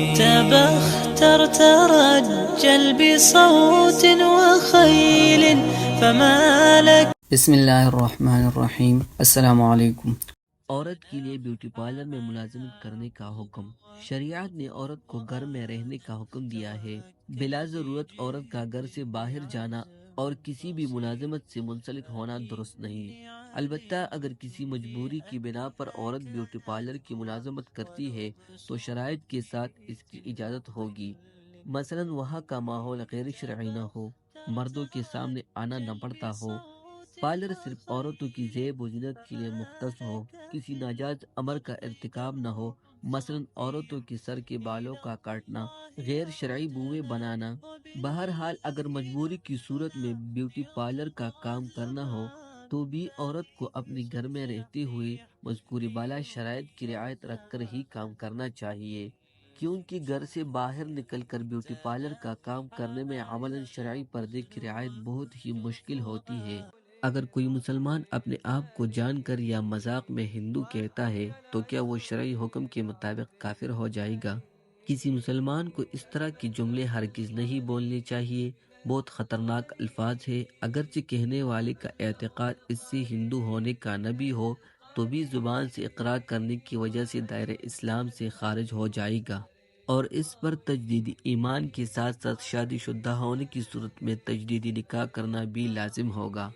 تبختر ترجل بصوت وخيل فما لك. بسم اللہ الرحمن الرحیم۔ السلام علیکم۔ عورت کے لیے بیوٹی پارلر میں ملازمت کرنے کا حکم۔ شریعت نے عورت کو گھر میں رہنے کا حکم دیا ہے۔ بلا ضرورت عورت کا گھر سے باہر جانا اور کسی بھی ملازمت سے منسلک ہونا درست نہیں۔ البتہ اگر کسی مجبوری کی بنا پر عورت بیوٹی پارلر کی ملازمت کرتی ہے تو شرائط کے ساتھ اس کی اجازت ہوگی۔ مثلا وہاں کا ماحول غیر شرعی نہ ہو، مردوں کے سامنے آنا نہ پڑتا ہو، پارلر صرف عورتوں کی زیب و زینت کے لیے مختص ہو، کسی ناجائز امر کا ارتکاب نہ ہو، مثلا عورتوں کے سر کے بالوں کا کاٹنا، غیر شرعی بوئیں بنانا۔ بہرحال اگر مجبوری کی صورت میں بیوٹی پارلر کا کام کرنا ہو تو بھی عورت کو اپنے گھر میں رہتے ہوئے مذکور بالا شرائط کی رعایت رکھ کر ہی کام کرنا چاہیے، کیونکہ گھر سے باہر نکل کر بیوٹی پارلر کا کام کرنے میں عملاً شرعی پردے کی رعایت بہت ہی مشکل ہوتی ہے۔ اگر کوئی مسلمان اپنے آپ کو جان کر یا مذاق میں ہندو کہتا ہے تو کیا وہ شرعی حکم کے مطابق کافر ہو جائے گا؟ کسی مسلمان کو اس طرح کے جملے ہرگز نہیں بولنے چاہیے، بہت خطرناک الفاظ ہے۔ اگرچہ کہنے والے کا اعتقاد اس سے ہندو ہونے کا نہ بھی ہو تو بھی زبان سے اقرار کرنے کی وجہ سے دائرہ اسلام سے خارج ہو جائے گا، اور اس پر تجدید ایمان کے ساتھ ساتھ شادی شدہ ہونے کی صورت میں تجدید نکاح کرنا بھی لازم ہوگا۔